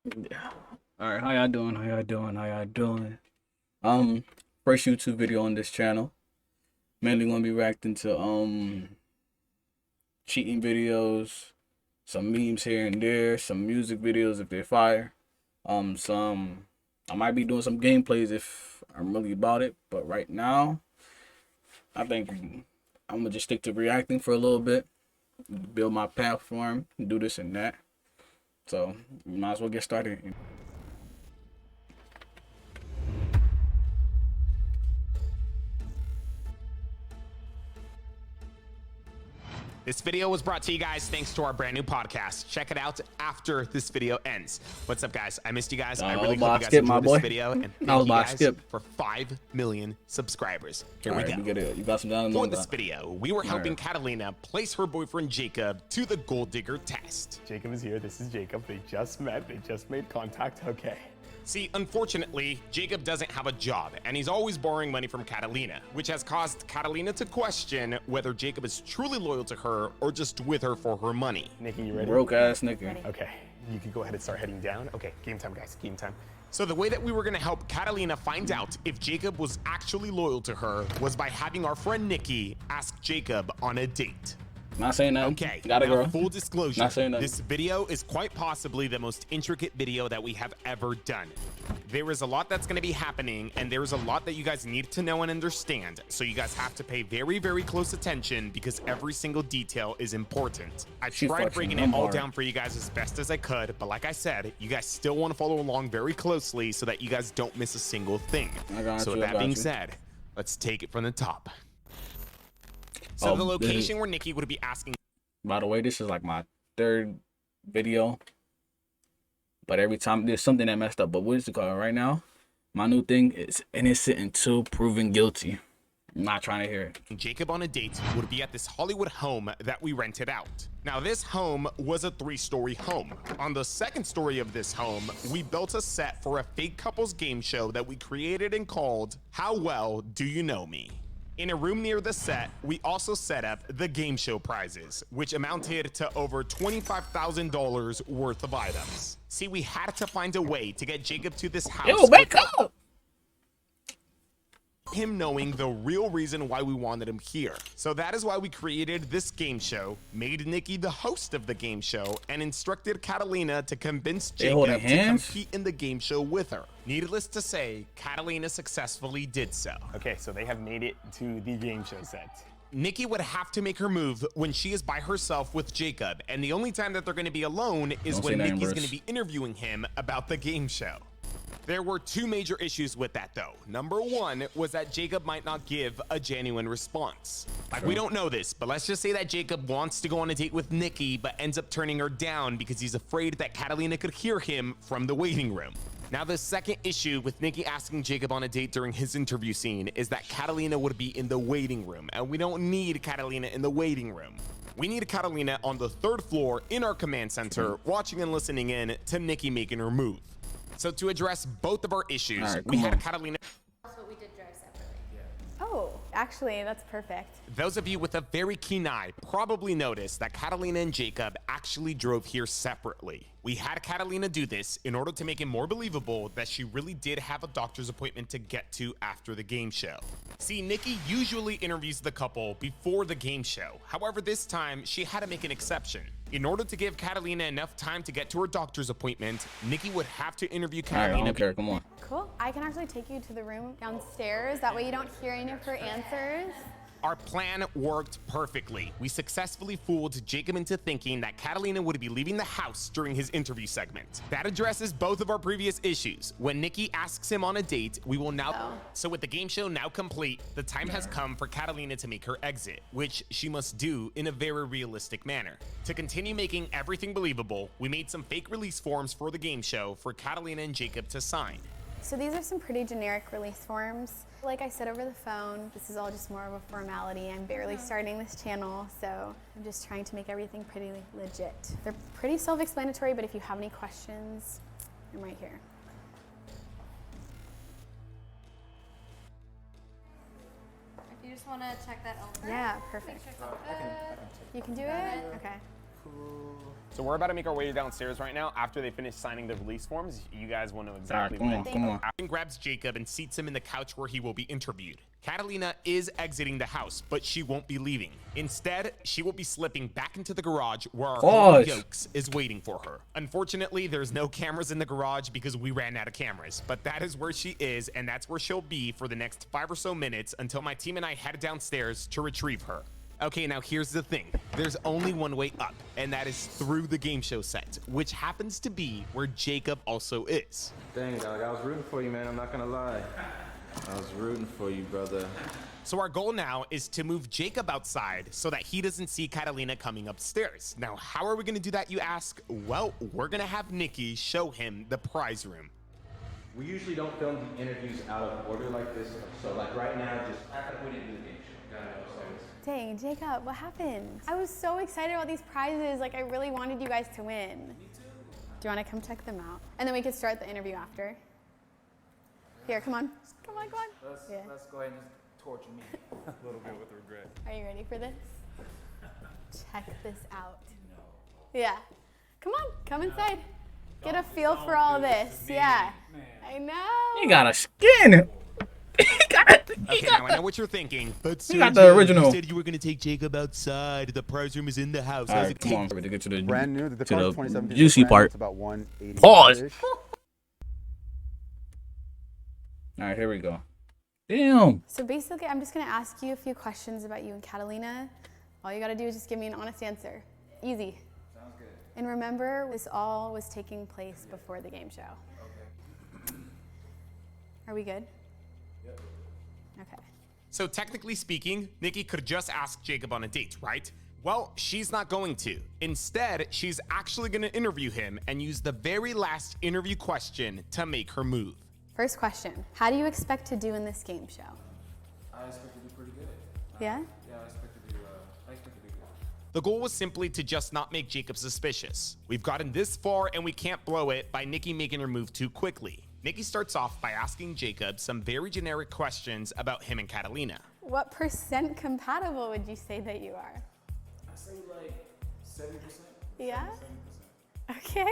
Yeah. All right, how y'all doing? How y'all doing? How y'all doing? Um, First YouTube video on this channel. Mainly gonna be reacting to cheating videos, some memes here and there, some music videos if they're fire. Some I might be doing some gameplays if I'm really about it, but right now I think I'm gonna just stick to reacting for a little bit, build my platform, do this and that. So might as well get started. This video was brought to you guys thanks to our brand new podcast. Check it out after this video ends. What's up, guys? I missed you guys. I really hope you guys enjoyed this video. And thank you guys for 5 million subscribers. Here we go. You got some down For this video, we were helping Catalina place her boyfriend Jacob to the gold digger test. Jacob is here. This is Jacob. They just met. They just made contact. Okay. See, unfortunately, Jacob doesn't have a job, and he's always borrowing money from Catalina, which has caused Catalina to question whether Jacob is truly loyal to her or just with her for her money. Nikki, you ready? Broke ass nigga. Okay, you can go ahead and start heading down. Okay, game time, guys. Game time. So the way that we were gonna help Catalina find out if Jacob was actually loyal to her was by having our friend Nikki ask Jacob on a date. Not saying that. Okay, Got it, now girl. full disclosure, Not saying that. this video is quite possibly the most intricate video that we have ever done. There is a lot that's going to be happening, and there is a lot that you guys need to know and understand, so you guys have to pay very, very close attention because every single detail is important. I tried breaking it all down for you guys as best as I could, but like I said, you guys still want to follow along very closely so that you guys don't miss a single thing. So with that being said, let's take it from the top. So the location where Nikki would be asking. By the way, this is like my third video, but every time there's something that messed up. But what is it called right now? My new thing is innocent until proven guilty. I'm not trying to hear it. Jacob on a date would be at this Hollywood home that we rented out. Now, this home was a 3-story home. On the second story of this home, we built a set for a fake couples game show that we created and called How Well Do You Know Me? In a room near the set, we also set up the game show prizes, which amounted to over $25,000 worth of items. See, we had to find a way to get Jacob to this house. Yo, wake up! Him knowing the real reason why we wanted him here. So that is why we created this game show, made Nikki the host of the game show, and instructed Catalina to convince Jacob to compete in the game show with her. Needless to say, Catalina successfully did so. Okay, so they have made it to the game show set. Nikki would have to make her move when she is by herself with Jacob, and the only time that they're going to be alone is when Nikki's going to be interviewing him about the game show. There were 2 major issues with that, though. Number 1 was that Jacob might not give a genuine response. Like, we don't know this, but let's just say that Jacob wants to go on a date with Nikki, but ends up turning her down because he's afraid that Catalina could hear him from the waiting room. Now, the second issue with Nikki asking Jacob on a date during his interview scene is that Catalina would be in the waiting room, and we don't need Catalina in the waiting room. We need Catalina on the 3rd floor in our command center, watching and listening in to Nikki making her move. So to address both of our issues, we had Catalina. That's what we did drive separately. Oh, actually, that's perfect. Those of you with a very keen eye probably noticed that Catalina and Jacob actually drove here separately. We had Catalina do this in order to make it more believable that she really did have a doctor's appointment to get to after the game show. See, Nikki usually interviews the couple before the game show. However, this time she had to make an exception. In order to give Catalina enough time to get to her doctor's appointment, Nikki would have to interview Catalina. Okay, come on. Cool. I can actually take you to the room downstairs. That way you don't hear any of her answers. Our plan worked perfectly. We successfully fooled Jacob into thinking that Catalina would be leaving the house during his interview segment. That addresses both of our previous issues. When Nikki asks him on a date, we will now... So with the game show now complete, the time has come for Catalina to make her exit, which she must do in a very realistic manner. To continue making everything believable, we made some fake release forms for the game show for Catalina and Jacob to sign. So these are some pretty generic release forms. Like I said over the phone, this is all just more of a formality. I'm barely starting this channel, so I'm just trying to make everything pretty legit. They're pretty self-explanatory, but if you have any questions, I'm right here. If you just want to check that over. Yeah, perfect. You can do it? Okay. So we're about to make our way downstairs right now. After they finish signing the release forms, you guys will know exactly Come what. on, come on. Ashton grabs Jacob and seats him in the couch where he will be interviewed. Catalina is exiting the house, but she won't be leaving. Instead, she will be slipping back into the garage where our homie Yokes is waiting for her. Unfortunately, there's no cameras in the garage because we ran out of cameras, but that is where she is, and that's where she'll be for the next 5 or so minutes until my team and I head downstairs to retrieve her. Okay, now here's the thing. There's only one way up, and that is through the game show set, which happens to be where Jacob also is. Dang, dog, I was rooting for you, man. I'm not gonna lie. I was rooting for you, brother. So our goal now is to move Jacob outside so that he doesn't see Catalina coming upstairs. Now, how are we gonna do that, you ask? Well, we're gonna have Nikki show him the prize room. We usually don't film the interviews out of order like this, so like right now, just act like we didn't do the game show. Got it? Dang, Jacob, what happened? I was so excited about these prizes. Like, I really wanted you guys to win. Me too. Do you want to come check them out? And then we could start the interview after. Here, come on. Come on, come on. Let's go ahead and just torture me a little bit with regret. Are you ready for this? Check this out. Yeah. Come on, come inside. Get a feel for all of this. Yeah. I know. He got a skin. Okay, now I know what you're thinking, but He got the original. You said you were gonna take Jacob outside. The prize room is in the house. All right, come on. To get to the Brand new. The to car the 2017 juicy part. It's about 180. Pause. All right, here we go. Damn. So basically, I'm just going to ask you a few questions about you and Catalina. All you got to do is just give me an honest answer. Easy. Sounds good. And remember, this all was taking place before the game show. Okay. Are we good? Yep. Okay. So technically speaking, Nikki could just ask Jacob on a date, right? Well, she's not going to. Instead, she's actually going to interview him and use the very last interview question to make her move. First question. How do you expect to do in this game show? I expect to do pretty good. Yeah? Yeah, I expect to do good. The goal was simply to just not make Jacob suspicious. We've gotten this far and we can't blow it by Nikki making her move too quickly. Nikki starts off by asking Jacob some very generic questions about him and Catalina. What percent compatible would you say that you are? I say like 70%. Yeah? 70%. Okay.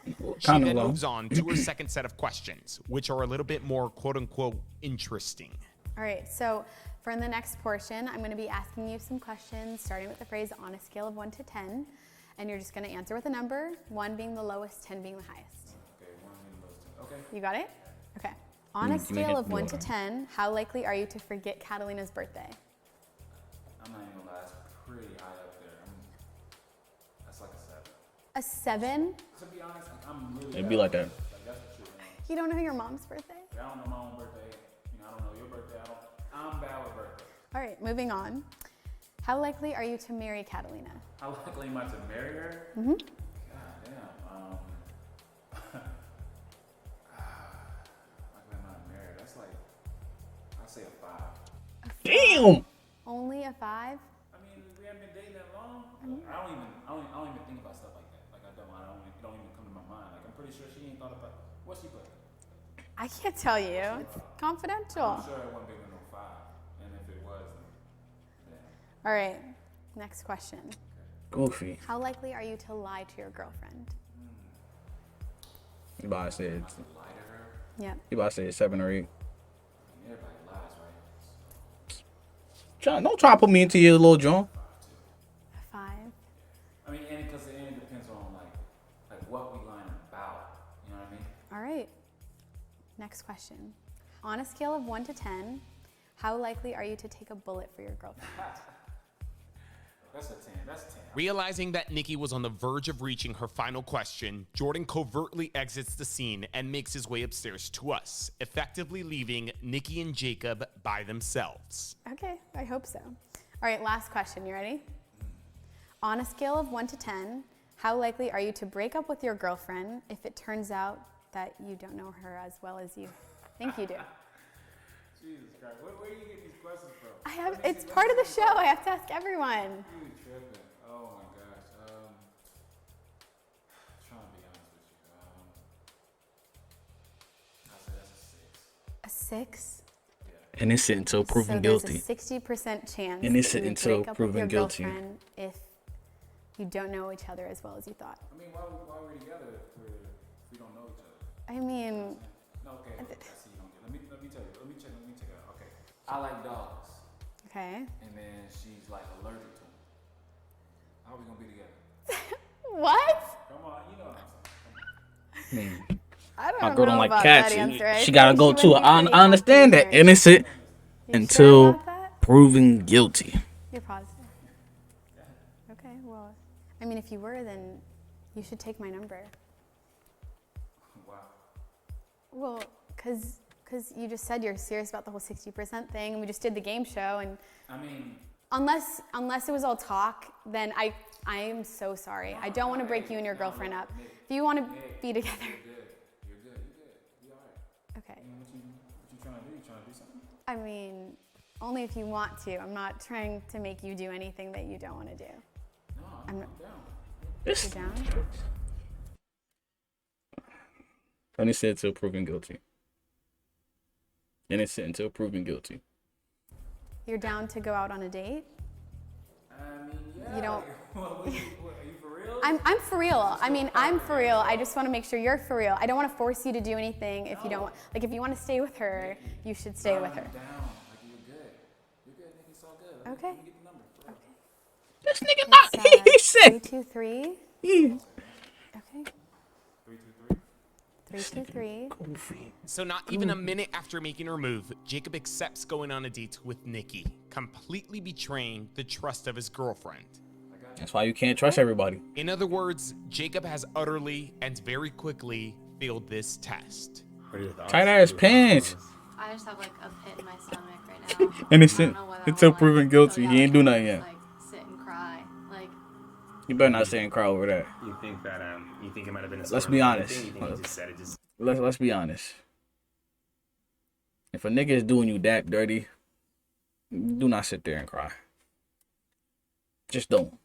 She Kinda then low. moves on to her second set of questions, which are a little bit more quote-unquote interesting. All right, so for the next portion, I'm going to be asking you some questions, starting with the phrase on a scale of 1 to 10, and you're just going to answer with a number, 1 being the lowest, 10 being the highest. Okay, 1 in those 10. Okay. You got it? Okay. On a Give me scale hit of 1 to one. 10, how likely are you to forget Catalina's birthday? I'm not even gonna lie, it's pretty high up there. That's like a 7. A 7? To be honest, I'm really It'd bad be like with that. this. Like, that's the truth, man. You don't know your mom's birthday? I don't know my own birthday. You know, I don't know your birthday. I'm bad with birthday. All right, moving on. How likely are you to marry Catalina? How likely am I to marry her? Mm-hmm. God damn. Likely am I to marry her? That's like, I'd say a 5. Damn. Only a 5? I mean, we haven't been dating that long. I don't even think about stuff like that. Like it don't even come to my mind. Like I'm pretty sure she ain't thought about what she put. I can't tell you. It's confidential. I'm sure it wasn't bigger than no 5. And if it was, then All right, next question. Goofy. How likely are you to lie to your girlfriend? You about to say it. lie to her. Yep. You about to say 7 or 8. I mean, everybody lies, right? Don't try to put me into your little joint. A 5? I mean, and because it depends on like what we lying about. You know what I mean? All right. Next question. On a scale of 1 to 10, how likely are you to take a bullet for your girlfriend? That's a 10. That's a 10. Realizing that Nikki was on the verge of reaching her final question, Jordan covertly exits the scene and makes his way upstairs to us, effectively leaving Nikki and Jacob by themselves. Okay, I hope so. All right, last question. You ready? On a scale of 1 to 10, how likely are you to break up with your girlfriend if it turns out that you don't know her as well as you think you do? Jesus Christ. Where do you get these questions from? It's part of the show. I have to ask everyone. You tripping. Oh my gosh. Trying to be honest with you. I'll say that's a 6. A 6? Innocent until proven so guilty. there's a 60% chance Innocent that you until break up with proven your guilty. girlfriend if you don't know each other as well as you thought. I mean, why are we together if we don't know each other? I mean, No, okay. I see you don't get. Let me tell you. Let me check it out. Okay. I like dogs, okay. and then she's like allergic to them. How are we gonna be together? What? Come on, you know what I'm saying. I don't My girl know don't like about cats. that answer. I She gotta think go would to be it. I pretty understand that. confused. Innocent You until sure about that? proven guilty. You're positive. Okay, well, I mean, if you were, then you should take my number. Wow. Well, because you just said you're serious about the whole 60% thing, and we just did the game show, and I mean, unless it was all talk, then I am so sorry. I don't want to break you and your girlfriend up. If you want to be together. you're good. You all right? Okay. What you trying to do? You trying to do something? I mean, only if you want to. I'm not trying to make you do anything that you don't want to do. No, I'm I'm not- down. You down? Innocent until proven guilty. Innocent until proven guilty. You're down to go out on a date? I mean, yeah. You don't- What, are you for real? I'm for real. I mean, I'm for real. I just want to make sure you're for real. I don't want to force you to do anything if you don't want. Like, if you want to stay with her, you should stay with her. I'm down. Like, you're good. You're good, nigga. It's all good. Okay. Let me get the number. For real. This nigga It's, he said 323. he- Okay. 323. 323. So not even a minute after making her move, Jacob accepts going on a date with Nikki, completely betraying the trust of his girlfriend. That's why you can't trust everybody. In other words, Jacob has utterly and very quickly failed this test. Tight ass pants. I just have like a pit in my stomach right now. Innocent I don't know whether until I wanna, proven guilty. go He ain't down do and nothing yet. Like sit and cry. Like You better not say and cry over that. You think that you think it might have been a Let's be honest. thing? You think he just said it just Let's be honest. If a nigga is doing you that dirty, do not sit there and cry. Just don't.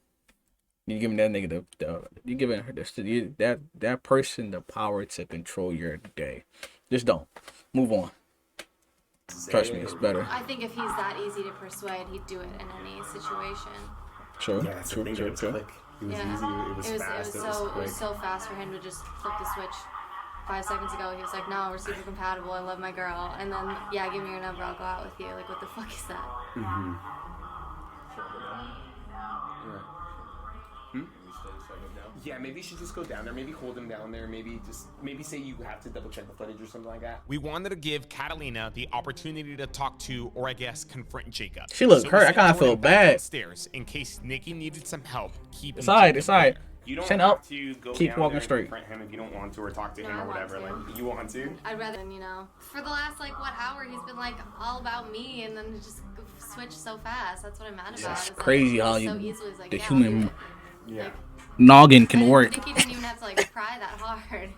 You giving that nigga you giving her that person the power to control your day. Just don't. Move on. Trust me, it's better. I think if he's that easy to persuade, he'd do it in any situation. True. yeah, that's the thing, True. it was quick. It was Yeah. easy, it was fast, it was quick. so fast for him to just flip the switch. 5 seconds ago, he was like, "No, we're super compatible. I love my girl." And then, yeah, give me your number. I'll go out with you. Like, what the fuck is that? Yeah, maybe you should just go down there, maybe hold him down there, maybe say you have to double check the footage or something like that. We wanted to give Catalina the opportunity to talk to, or I guess confront Jacob. She looked we hurt. I sent kinda Jordan feel back bad. downstairs in case Nikki needed some help keeping It's alright. Jacob It's alright. You don't Stand have up. to go Keep down walking there and straight. confront him if you don't want to, or talk to No, him I or want whatever. to. Like, you want to? I'd rather, for the last, like, what hour, he's been, like, all about me, and then just switched so fast. That's what I'm mad about. It's is that crazy he how so you easily was like, the yeah, I'll do human it. Yeah. Like, noggin can and work. Nikki didn't even have to, like, cry that hard.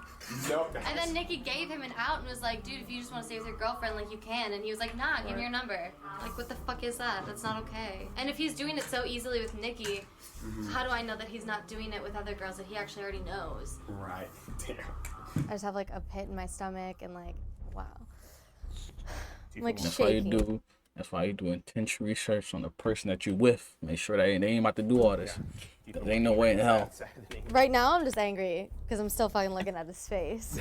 No, And then Nikki gave him an out and was like, dude, if you just want to stay with your girlfriend, like, you can. And he was like, nah, give me your number. Like, what the fuck is that? That's not okay. And if he's doing it so easily with Nikki, how do I know that he's not doing it with other girls that he actually already knows? Right. Damn. I just have, like, a pit in my stomach and, like, wow. I'm, like, That's why you shaking. do. That's why you do intense research on the person that you with. Make sure that they ain't about to do all this. There ain't no way in hell. Right now, I'm just angry because I'm still fucking looking at his face.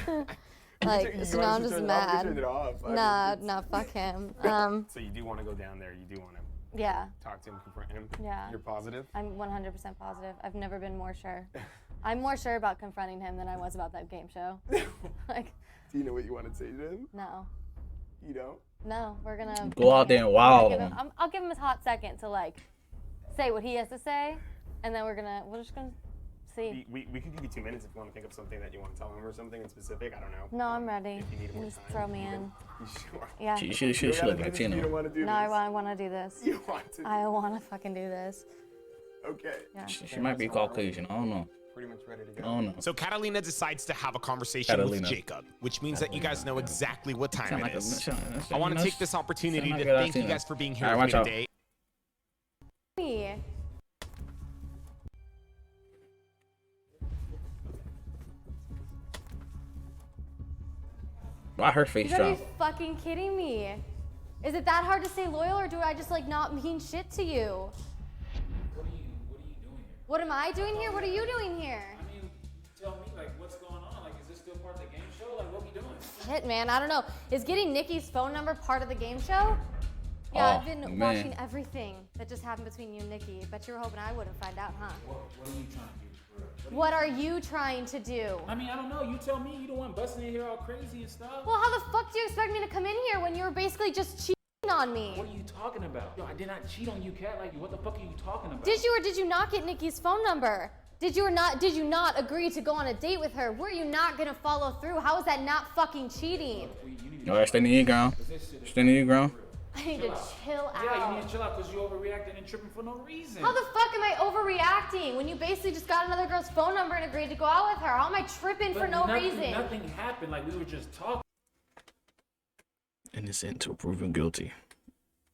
Like, so now I'm just mad. Nah, fuck him. So you do want to go down there, you do want to Yeah, talk to him, confront him? Yeah. You're positive? I'm 100% positive. I've never been more sure. I'm more sure about confronting him than I was about that game show. Like, Do you know what you want to say to him? no. You don't? No, we're gonna Go out there and I'll wow give him. him, I'll give him his hot second to, like, say what he has to say, and then we're just gonna see. We could give you 2 minutes if you want to think of something that you want to tell him or something in specific. I don't know. No, I'm ready. If you need more Just time, throw me in. You sure? Yeah. She look like You don't Tina. want to do No, this? I want to do this. You want to? I want to fucking do this. Okay. Yeah. She might be Caucasian. I don't know. Pretty much ready to I go. don't know. So Catalina decides to have a conversation Catalina. with Jacob, which means that you guys know exactly what time Sound it like a- is. sound- I want to sound- take this opportunity sound to like a thank you Latina. guys for being here Alright, with me watch out. today. Me. Why her face You gotta drop? be fucking kidding me. Is it that hard to stay loyal, or do I just, like, not mean shit to you? What are you doing here? What am I doing here? What are you doing here? I mean, tell me, like, what's going on? Like, is this still part of the game show? Like, what we doing? Shit, man, I don't know. Is getting Nikki's phone number part of the game show? Yeah, Oh, I've been man. watching everything that just happened between you and Nikki. Bet you were hoping I wouldn't find out, huh? What are you trying to do? For real? What are you trying to do? I mean, I don't know. You tell me. You the one busting in here all crazy and stuff. Well, how the fuck do you expect me to come in here when you were basically just cheating on me? What are you talking about? Yo, I did not cheat on you, Cat. Like, what the fuck are you talking about? Did you or did you not get Nikki's phone number? Did you not agree to go on a date with her? Were you not gonna follow through? How is that not fucking cheating? All right, stand in your ground. Stand in your ground. I need to chill out. Yeah, you need to chill out because you overreacting and tripping for no reason. How the fuck am I overreacting when you basically just got another girl's phone number and agreed to go out with her? How am I tripping for no reason? Nothing happened. Like, we were just talking. Innocent until proven guilty.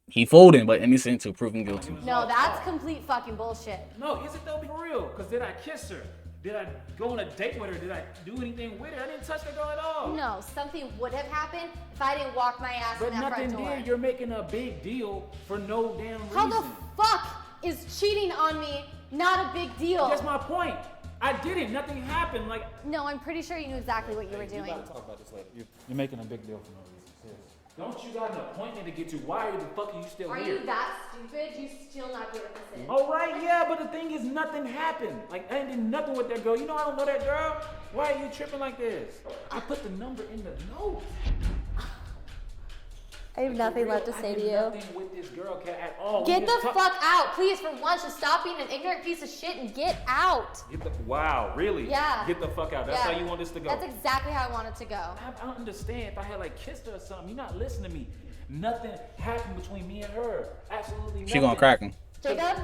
He folding, but innocent until proven guilty. No, that's complete fucking bullshit. No, is it though? For real? Because did I kiss her? Did I go on a date with her? Did I do anything with her? I didn't touch the girl at all. No, something would have happened if I didn't walk my ass But in that nothing front door. did. You're making a big deal for no damn reason. How the fuck is cheating on me not a big deal? That's my point. I didn't. Nothing happened. Like, No, I'm pretty sure you knew exactly what you were doing. Talk about this later. you're making a big deal for no reason. Seriously. Don't you got an appointment to get to? Why the fuck are you still Are here? you that stupid? You still not giving this in? All right, yeah, but the thing is, nothing happened. Like, I did nothing with that girl. You know I don't know that girl. Why are you tripping like this? I put the number in the note. I have nothing left to say to you. Nothing with this girl, Cat, at all. Get We the just talk- fuck out, please, for once. Just stop being an ignorant piece of shit and get out. Wow, really? Yeah. Get the fuck out. That's Yeah. how you want this to go. That's exactly how I want it to go. I don't understand if I had like kissed her or something. You're not listening to me. Nothing happened between me and her. Absolutely nothing. She gonna crack him. Jacob,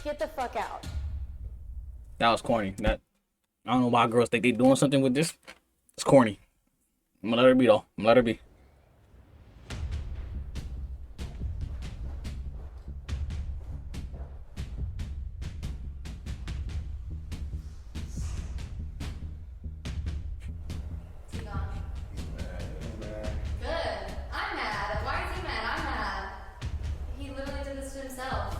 get the fuck out. That was corny. That I don't know why girls think they doing something with this. It's corny. I'm gonna let her be though. I'm gonna let her be. Is he gone? Good. I'm mad. Why is he mad? I'm mad. He literally did this to himself.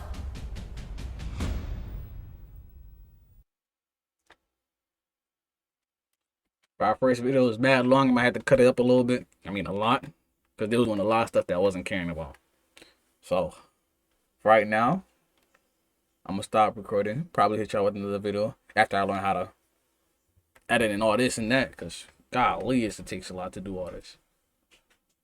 Our first video was bad long. I might have to cut it up a little bit. I mean, a lot. Because there was a lot of stuff that I wasn't caring about. So, right now, I'm going to stop recording. Probably hit y'all with another video after I learn how to edit and all this and that. Because, golly, it takes a lot to do all this.